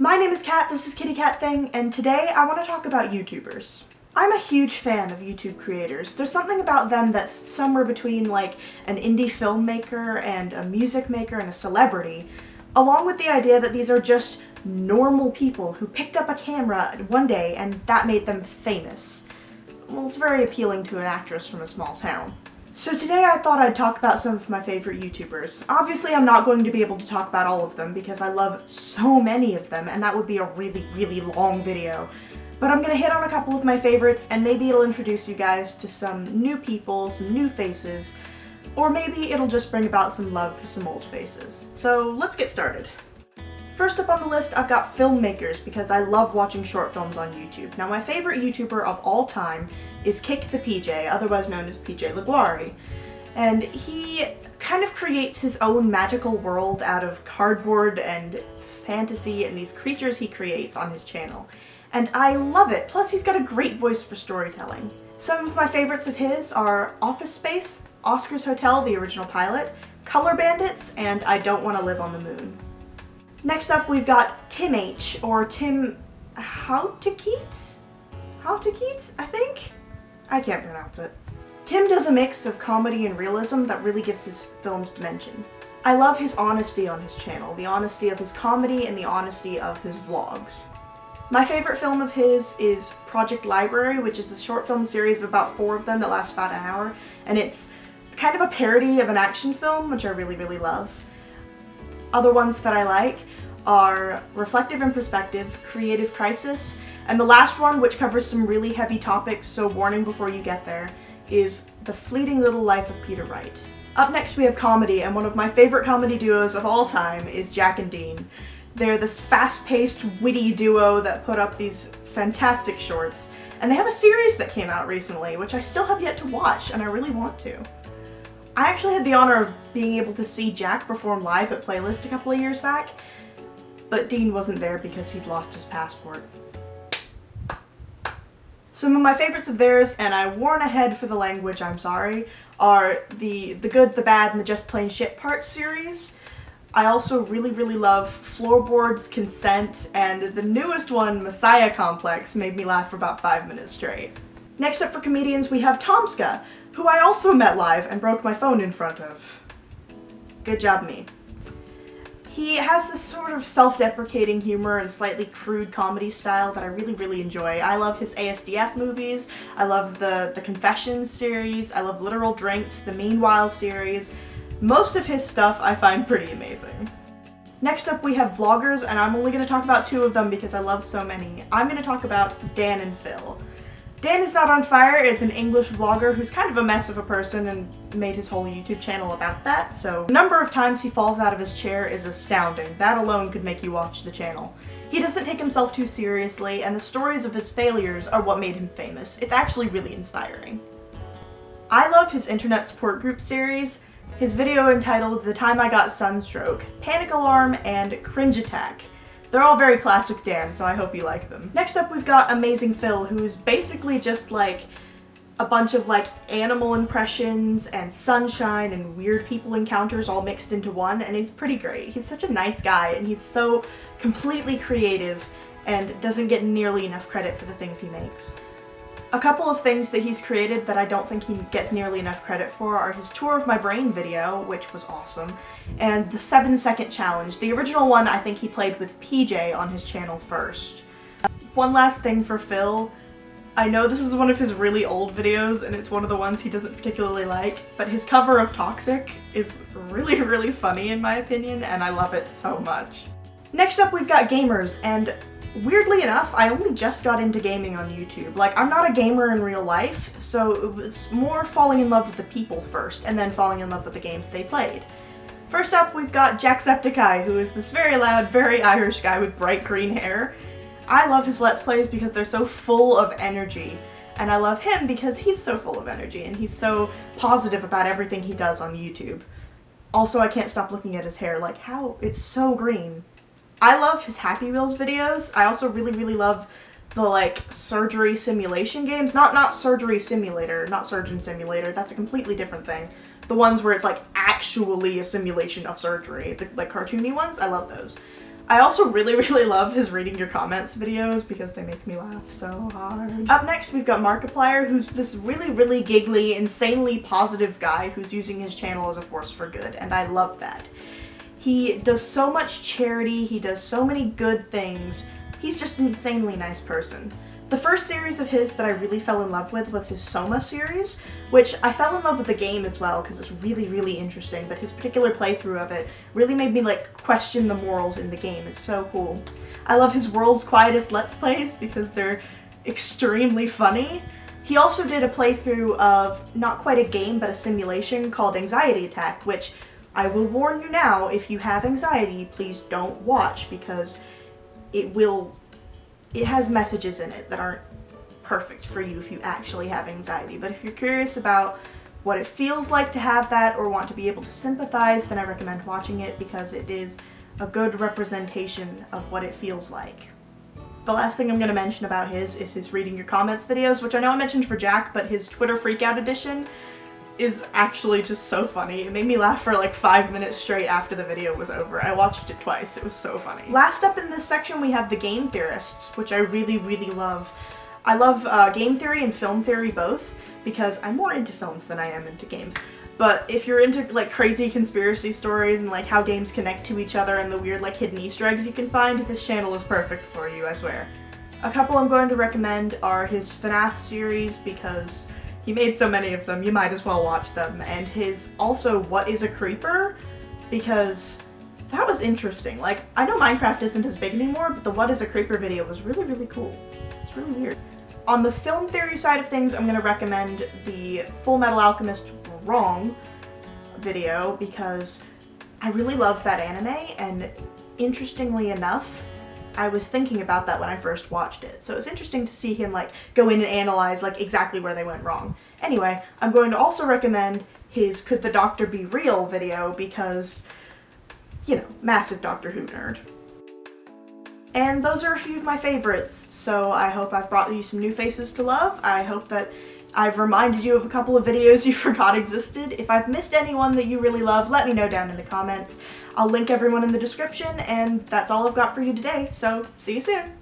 My name is Kat, this is Kitty Cat Thing, and today I want to talk about YouTubers. I'm a huge fan of YouTube creators. There's something about them that's somewhere between like an indie filmmaker and a music maker and a celebrity, along with the idea that these are just normal people who picked up a camera one day and that made them famous. Well, it's very appealing to an actress from a small town. So today I thought I'd talk about some of my favorite YouTubers. Obviously I'm not going to be able to talk about all of them because I love so many of them and that would be a really long video. But I'm gonna hit on a couple of my favorites and maybe it'll introduce you guys to some new people, some new faces, or maybe it'll just bring about some love for some old faces. So let's get started. First up on the list, I've got filmmakers because I love watching short films on YouTube. Now my favorite YouTuber of all time is Kick the PJ, otherwise known as PJ LaGuari. And he kind of creates his own magical world out of cardboard and fantasy and these creatures he creates on his channel. And I love it, plus he's got a great voice for storytelling. Some of my favorites of his are Office Space, Oscar's Hotel, the original pilot, Color Bandits, and I Don't Want to Live on the Moon. Next up we've got Tim H, or Tim Houtekeet, I think? I can't pronounce it. Tim does a mix of comedy and realism that really gives his films dimension. I love his honesty on his channel, the honesty of his comedy and the honesty of his vlogs. My favorite film of his is Project Library, which is a short film series of about 4 of them that lasts about an hour, and it's kind of a parody of an action film, which I really love. Other ones that I like are Reflective and Perspective, Creative Crisis, and the last one, which covers some really heavy topics, so warning before you get there, is The Fleeting Little Life of Peter Wright. Up next we have comedy, and one of my favorite comedy duos of all time is Jack and Dean. They're this fast-paced, witty duo that put up these fantastic shorts, and they have a series that came out recently, which I still have yet to watch, and I really want to. I actually had the honor of being able to see Jack perform live at Playlist a couple of years back, but Dean wasn't there because he'd lost his passport. Some of my favorites of theirs, and I warn ahead for the language, I'm sorry, are the Good, the Bad, and the Just Plain Shit Parts series. I also really love Floorboards, Consent, and the newest one, Messiah Complex, made me laugh for about 5 minutes straight. Next up for comedians we have Tomska, who I also met live and broke my phone in front of. Good job me. He has this sort of self-deprecating humor and slightly crude comedy style that I really enjoy. I love his ASDF movies, I love the Confessions series, I love Literal Drinks, the Meanwhile series. Most of his stuff I find pretty amazing. Next up we have vloggers, and I'm only going to talk about 2 of them because I love so many. I'm going to talk about Dan and Phil. Dan Is Not On Fire is an English vlogger who's kind of a mess of a person and made his whole YouTube channel about that, so the number of times he falls out of his chair is astounding. That alone could make you watch the channel. He doesn't take himself too seriously, and the stories of his failures are what made him famous. It's actually really inspiring. I love his internet support group series, his video entitled The Time I Got Sunstroke, Panic Alarm, and Cringe Attack. They're all very classic Dan, so I hope you like them. Next up we've got Amazing Phil, who's basically just like a bunch of like animal impressions and sunshine and weird people encounters all mixed into one, and he's pretty great. He's such a nice guy, and he's so completely creative and doesn't get nearly enough credit for the things he makes. A couple of things that he's created that I don't think he gets nearly enough credit for are his Tour of My Brain video, which was awesome, and the 7-second challenge. The original one I think he played with PJ on his channel first. One last thing for Phil. I know this is one of his really old videos and it's one of the ones he doesn't particularly like, but his cover of Toxic is really funny in my opinion, and I love it so much. Next up we've got gamers, and weirdly enough, I only just got into gaming on YouTube. Like, I'm not a gamer in real life, so it was more falling in love with the people first, and then falling in love with the games they played. First up, we've got Jacksepticeye, who is this very loud, very Irish guy with bright green hair. I love his Let's Plays because they're so full of energy, and I love him because he's so full of energy, and he's so positive about everything he does on YouTube. Also, I can't stop looking at his hair, like, how? It's so green. I love his Happy Wheels videos. I also really love the like surgery simulation games. Not Surgery Simulator, not Surgeon Simulator, that's a completely different thing. The ones where it's like actually a simulation of surgery, the like cartoony ones, I love those. I also really love his reading your comments videos because they make me laugh so hard. Up next we've got Markiplier, who's this really giggly, insanely positive guy who's using his channel as a force for good, and I love that. He does so much charity, he does so many good things. He's just an insanely nice person. The first series of his that I really fell in love with was his Soma series, which I fell in love with the game as well because it's really interesting, but his particular playthrough of it really made me like question the morals in the game. It's so cool. I love his World's Quietest Let's Plays because they're extremely funny. He also did a playthrough of not quite a game but a simulation called Anxiety Attack, which I will warn you now, if you have anxiety, please don't watch because it has messages in it that aren't perfect for you if you actually have anxiety. But if you're curious about what it feels like to have that or want to be able to sympathize, then I recommend watching it because it is a good representation of what it feels like. The last thing I'm going to mention about his is his reading your comments videos, which I know I mentioned for Jack, but his Twitter Freakout edition is actually just so funny. It made me laugh for like 5 minutes straight after the video was over. I watched it twice. It was so funny. Last up in this section we have the Game Theorists, which I really love. I love game theory and film theory both because I'm more into films than I am into games. But if you're into like crazy conspiracy stories and like how games connect to each other and the weird like hidden Easter eggs you can find, this channel is perfect for you, I swear. A couple I'm going to recommend are his FNAF series because he made so many of them, you might as well watch them, and his also What is a Creeper, because that was interesting. Like, I know Minecraft isn't as big anymore, but the What is a Creeper video was really cool. It's really weird. On the film theory side of things, I'm going to recommend the Full Metal Alchemist Wrong video because I really love that anime, and interestingly enough, I was thinking about that when I first watched it, so it's interesting to see him like go in and analyze like exactly where they went wrong. Anyway, I'm going to also recommend his Could the Doctor Be Real video because, you know, massive Doctor Who nerd. And those are a few of my favorites, so I hope I've brought you some new faces to love. I hope that I've reminded you of a couple of videos you forgot existed. If I've missed anyone that you really love, let me know down in the comments. I'll link everyone in the description, and that's all I've got for you today, so see you soon!